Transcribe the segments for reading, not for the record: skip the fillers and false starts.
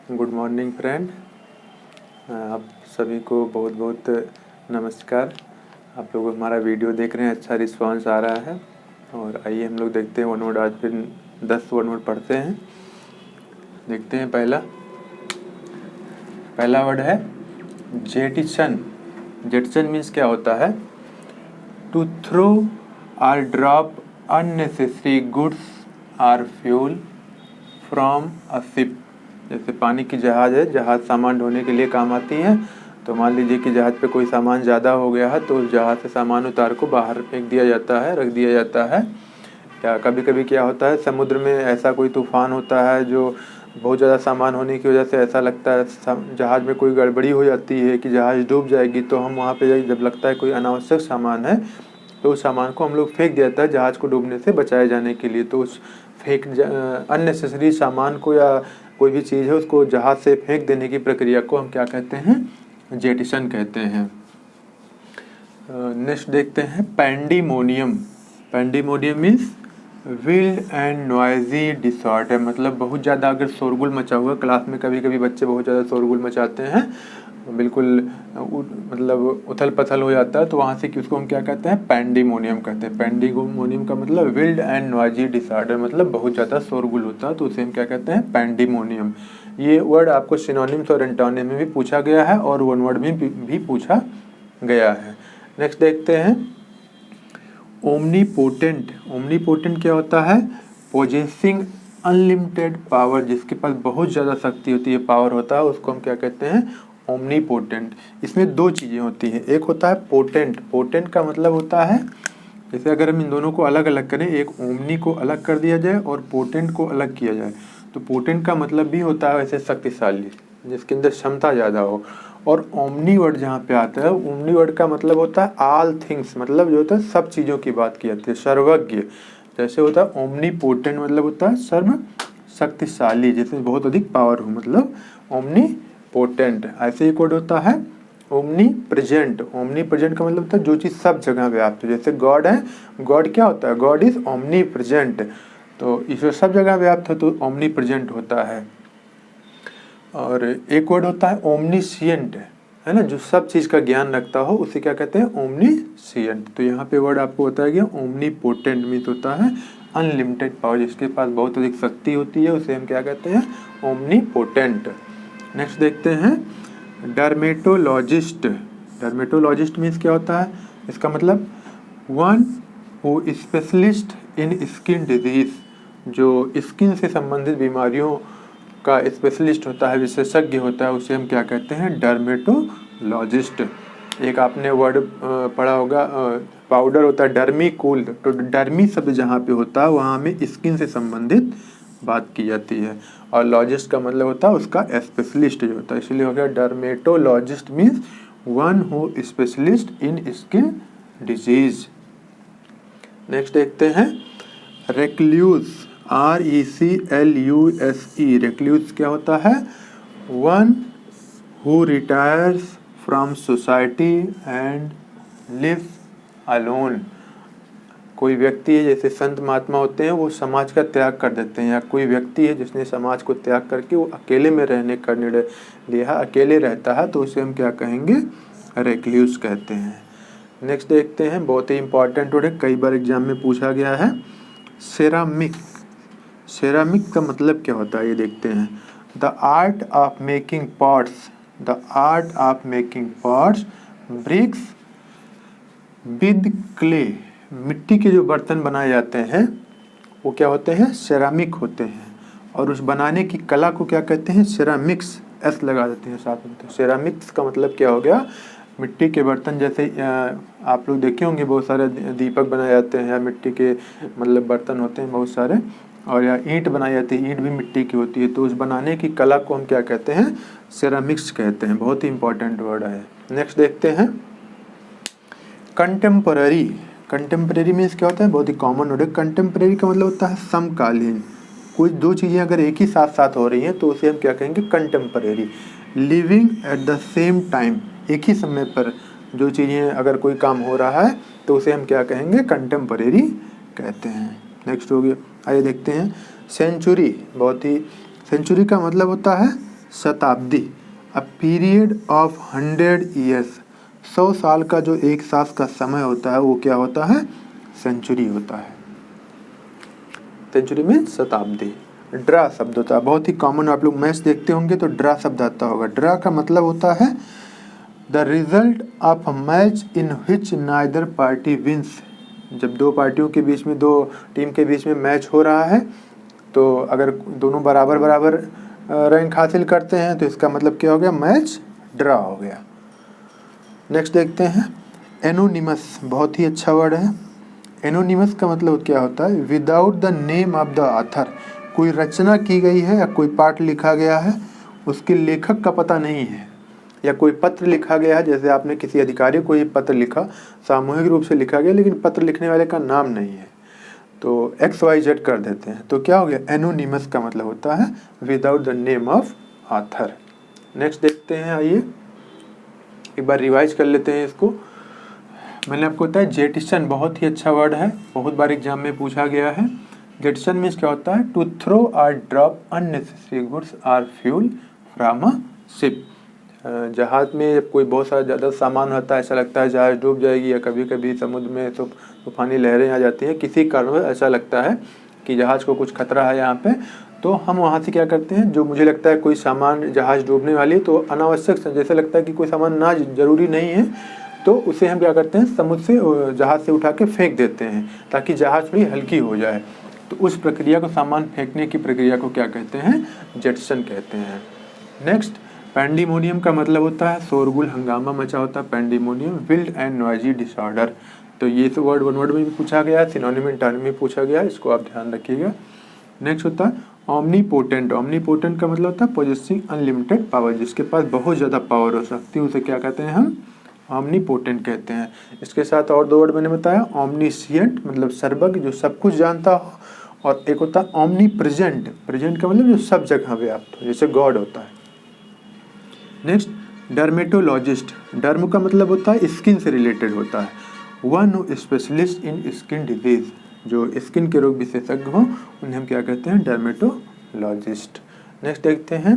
Good morning friend. आप सभी को बहुत बहुत नमस्कार। आप लोग हमारा वीडियो देख रहे हैं, अच्छा रिस्पांस आ रहा है। और आइए हम लोग देखते हैं वन वर्ड। आज फिर 10 वन वर्ड पढ़ते हैं। देखते हैं पहला वर्ड है जेटिसन। जेटिसन मीन्स क्या होता है? टू थ्रो और ड्रॉप अननेसेसरी गुड्स और फ्यूल फ्रॉम अ शिप। जैसे पानी की जहाज़ है, जहाज़ सामान ढोने के लिए काम आती है। तो मान लीजिए कि जहाज़ पे कोई सामान ज़्यादा हो गया है, तो उस जहाज़ से सामान उतार को बाहर फेंक दिया जाता है, रख दिया जाता है। या कभी कभी क्या होता है, समुद्र में ऐसा कोई तूफ़ान होता है जो बहुत ज़्यादा सामान होने की वजह से ऐसा लगता है जहाज़ में कोई गड़बड़ी हो जाती है कि जहाज़ डूब जाएगी। तो हम वहाँ पे जब लगता है कोई अनावश्यक सामान है, तो उस सामान को हम लोग फेंक दिया जाता है जहाज़ को डूबने से बचाए जाने के लिए। तो उस अननेसेसरी सामान को या कोई भी चीज़ है उसको जहाज़ से फेंक देने की प्रक्रिया को हम क्या कहते हैं? जेटिसन कहते हैं। नेक्स्ट देखते हैं pandemonium. Pandemonium means wild and noisy disorder. मतलब बहुत ज़्यादा अगर शोरगुल मचा हुआ, क्लास में कभी कभी बच्चे बहुत ज़्यादा शोरगुल मचाते हैं, बिल्कुल मतलब उथल पथल हो जाता है, तो वहाँ से कि उसको हम क्या कहते हैं? पैंडीमोनियम कहते हैं। पैंडीमोनियम का मतलब विल्ड एंड नॉइजी डिसऑर्डर, मतलब बहुत ज़्यादा शोरगुल होता है, तो उसे हम क्या कहते हैं? पैंडीमोनियम। ये वर्ड आपको सिनोनिम्स और एंटोनिम में भी पूछा गया है और वन वर्ड में भी पूछा गया है। नेक्स्ट देखते हैं ओमनीपोटेंट। ओमनीपोटेंट क्या होता है? Possessing unlimited power. जिसके पास बहुत ज़्यादा शक्ति होती है, पावर होता है, उसको हम क्या कहते हैं? ओमनीपोटेंट। इसमें दो चीज़ें होती हैं। एक होता है पोटेंट। पोटेंट का मतलब होता है, जैसे अगर हम इन दोनों को अलग अलग करें, एक ओमनी को अलग कर दिया जाए और पोटेंट को अलग किया जाए, तो पोटेंट का मतलब भी होता है वैसे शक्तिशाली, जिसके अंदर क्षमता ज़्यादा हो। और ओमनी वर्ड जहाँ पे आता है, ओमनी वर्ड का मतलब होता है ऑल थिंग्स, मतलब जो होता है सब चीज़ों की बात की जाती है, सर्वज्ञ। जैसे होता है ओमनी पोटेंट मतलब होता है सर्व शक्तिशाली, जिसमें बहुत अधिक पावर हो, मतलब ओमनी पोटेंट। ऐसे एक वर्ड होता है ओमनी प्रेजेंट। ओमनी प्रेजेंट का मतलब होता है जो चीज़ सब जगह व्याप्त है। जैसे गॉड है, गॉड क्या होता है? गॉड इज ओमनी प्रेजेंट, तो ईश्वर सब जगह व्याप्त है, तो ओमनी प्रेजेंट होता है। और एक वर्ड होता है ओमनीसिएंट, है ना, जो सब चीज़ का ज्ञान रखता हो, उसे क्या कहते हैं? ओमनीसिएंट। तो यहाँ पे वर्ड आपको बताया गया ओमनी पोटेंट मीन्स होता है अनलिमिटेड पावर, जिसके पास बहुत अधिक शक्ति होती है, उसे हम क्या कहते हैं? Omni potent. नेक्स्ट देखते हैं डर्मेटोलॉजिस्ट। डर्मेटोलॉजिस्ट मीन्स क्या होता है? इसका मतलब one who specialist in skin disease. जो स्किन से संबंधित बीमारियों का स्पेशलिस्ट होता है, विशेषज्ञ होता है, उसे हम क्या कहते हैं? डर्मेटोलॉजिस्ट। एक आपने वर्ड पढ़ा होगा, पाउडर होता है डर्मीकूल। तो डर्मी शब्द जहाँ पे होता है वहाँ में स्किन से संबंधित बात की जाती है, और लॉजिस्ट का मतलब होता है उसका स्पेशलिस्ट जो होता है, इसलिए हो गया dermatologist means one who specialist in skin disease. Next देखते हैं रेक्ल्यूज। RECLUSE। रेक्ल्यूज क्या होता है? One who retires from society and lives alone. कोई व्यक्ति है, जैसे संत महात्मा होते हैं, वो समाज का त्याग कर देते हैं, या कोई व्यक्ति है जिसने समाज को त्याग करके वो अकेले में रहने का निर्णय लिया, अकेले रहता है, तो उसे हम क्या कहेंगे? रेक्ल्यूज कहते हैं। नेक्स्ट देखते हैं, बहुत ही इंपॉर्टेंट वर्ड है, कई बार एग्जाम में पूछा गया है, सेरामिक। सेरामिक का मतलब क्या होता है ये देखते हैं। The art of making pots. The art of making pots bricks with clay. मिट्टी के जो बर्तन बनाए जाते हैं वो क्या होते हैं? सेरामिक होते हैं। और उस बनाने की कला को क्या कहते हैं? सेरामिक्स। एस लगा देते हैं साथ में। तो सेरामिक्स का मतलब क्या हो गया? मिट्टी के बर्तन। जैसे आप लोग देखे होंगे बहुत सारे दीपक बनाए जाते हैं, या मिट्टी के मतलब बर्तन होते हैं बहुत सारे, और या ईंट बनाई जाती है, ईंट भी मिट्टी की होती है। तो उस बनाने की कला को हम क्या कहते हैं? सेरामिक्स कहते हैं। बहुत ही इंपॉर्टेंट वर्ड है। नेक्स्ट देखते हैं कंटेम्पररी। कंटेम्पररी मीन्स क्या होता है? बहुत ही कॉमन वर्ड है। कंटेम्पररी का मतलब होता है समकालीन। कोई दो चीज़ें अगर एक ही साथ साथ हो रही हैं तो उसे हम क्या कहेंगे? Contemporary. Living at the same time. एक ही समय पर जो चीज़ें, अगर कोई काम हो रहा है तो उसे हम क्या कहेंगे? कंटेम्पररी कहते हैं। नेक्स्ट हो गया, आइए देखते हैं सेंचुरी। बहुत ही, सेंचुरी का मतलब होता है शताब्दी, अ पीरियड ऑफ 100 ईयर्स, 100 साल का जो एक साल का समय होता है वो क्या होता है, सेंचुरी होता है। सेंचुरी में शताब्दी। ड्रा शब्द होता है, बहुत ही कॉमन, आप लोग मैच देखते होंगे तो ड्रा शब्द आता होगा। ड्रा का मतलब होता है the result of a match in which neither party wins. जब दो पार्टियों के बीच में, दो टीम के बीच में मैच हो रहा है तो अगर दोनों बराबर बराबर रैंक हासिल करते हैं तो इसका मतलब क्या हो गया, मैच ड्रा हो गया। नेक्स्ट देखते हैं एनोनिमस, बहुत ही अच्छा वर्ड है। एनोनिमस का मतलब क्या होता है, without the name of the author, कोई रचना की गई है या कोई पाठ लिखा गया है, उसके लेखक का पता नहीं है, या कोई पत्र लिखा गया है, जैसे आपने किसी अधिकारी को ये पत्र लिखा, सामूहिक रूप से लिखा गया लेकिन पत्र लिखने वाले का नाम नहीं है तो XYZ कर देते हैं, तो क्या हो गया, एनोनिमस का मतलब होता है without the name of author. Next देखते हैं, आइए एक बार रिवाइज कर लेते हैं इसको। मैंने आपको बताया जेटिसन बहुत ही अच्छा वर्ड है, बहुत बार एग्जाम में पूछा गया है। जेटिसन मीन्स क्या होता है, टू थ्रो और drop unnecessary goods or fuel from a ship. जहाज में जब कोई बहुत सारा ज़्यादा सामान होता है, ऐसा लगता है जहाज डूब जाएगी, या कभी कभी समुद्र में तो तूफानी लहरें आ जाती हैं, किसी कारण ऐसा लगता है कि जहाज को कुछ खतरा है यहाँ पे, तो हम वहाँ से क्या करते हैं, जो मुझे लगता है कोई सामान जहाज डूबने वाली है तो अनावश्यक जैसे लगता है कि कोई सामान ना जरूरी नहीं है तो उसे हम क्या करते हैं, समुद्र से जहाज से उठा के फेंक देते हैं ताकि जहाज थोड़ी हल्की हो जाए। तो उस प्रक्रिया को, सामान फेंकने की प्रक्रिया को क्या कहते हैं, जेटसन कहते हैं। नेक्स्ट पैंडीमोनियम का मतलब होता है शोरगुल, हंगामा मचा होता है, पैंडीमोनियम। विल्ड एंड नॉइजी डिसऑर्डर, तो ये तो वर्ड वन वर्ड में भी पूछा गया है, सिनोनिम टर्म में पूछा गया है, इसको आप ध्यान रखिएगा। नेक्स्ट होता है ऑमनीपोटेंट। ऑमनीपोटेंट का मतलब होता है पोजेसिंग अनलिमिटेड पावर, जिसके पास बहुत ज़्यादा पावर हो सकती है उसे क्या कहते हैं हम, ऑमनीपोटेंट कहते हैं। इसके साथ और दो वर्ड मैंने बताया, ऑमनीसिएंट मतलब सर्वज्ञ, जो सब कुछ जानता हो, और एक होता है ऑमनी प्रेजेंट। प्रेजेंट का मतलब जो सब जगह व्याप्त हो, जैसे गॉड होता है। नेक्स्ट डर्मेटोलॉजिस्ट, डर्म का मतलब होता है स्किन से रिलेटेड होता है, one who specialist in skin disease, जो स्किन के रोग विशेषज्ञ हो उन्हें हम क्या कहते हैं, डर्मेटोलॉजिस्ट। नेक्स्ट देखते हैं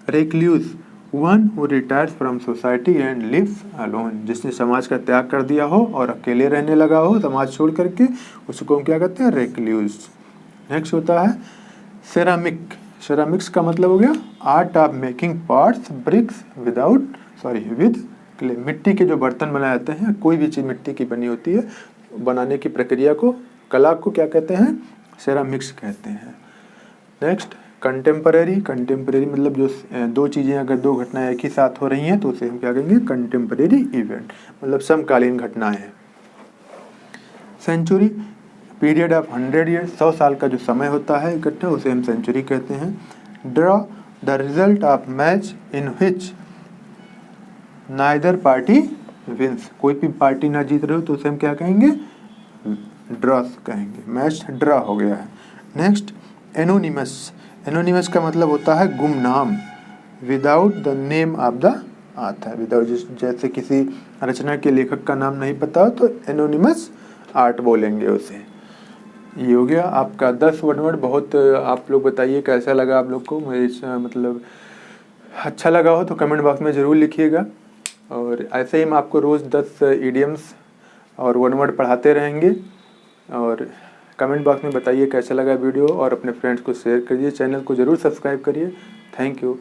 recluse, one who retires from society and lives alone, जिसने समाज का त्याग कर दिया हो और अकेले रहने लगा हो समाज छोड़ करके, उसको हम क्या कहते हैं, रेक्ल्यूज। नेक्स्ट होता है सेरामिक। सेरामिक्स का मतलब हो गया art of making pots bricks with clay, मिट्टी के जो बर्तन बनाए जाते हैं, कोई भी चीज़ मिट्टी की बनी होती है, बनाने की प्रक्रिया को, कला को क्या कहते हैं, सेरामिक्स कहते हैं। Next contemporary. कंटेम्परेरी मतलब जो दो चीज़ें, अगर दो घटनाएं एक ही साथ हो रही हैं तो उसे हम क्या कहेंगे, कंटेम्परेरी इवेंट, मतलब समकालीन घटनाएं। सेंचुरी, पीरियड ऑफ 100 ईयर्स, 100 साल का जो समय होता है इकट्ठा, उसे हम सेंचुरी कहते हैं। Draw the result of match in which neither party wins, कोई भी पार्टी ना जीत रहे हो तो उसे हम क्या कहेंगे, ड्रॉ कहेंगे, मैच ड्रॉ हो गया है। Next anonymous. एनोनिमस का मतलब होता है गुमनाम, without the name of the author, without, जैसे किसी रचना के लेखक का नाम नहीं पता हो तो एनोनिमस आर्ट बोलेंगे उसे। ये हो गया आपका 10 वर्ड। बहुत आप लोग बताइए कैसा लगा आप लोग को, मुझे मतलब अच्छा लगा हो तो कमेंट बॉक्स में ज़रूर लिखिएगा, और ऐसे ही हम आपको रोज़ 10 इडियम्स और वर्ड पढ़ाते रहेंगे। और कमेंट बॉक्स में बताइए कैसा लगा वीडियो, और अपने फ्रेंड्स को शेयर करिए, चैनल को ज़रूर सब्सक्राइब करिए। Thank you.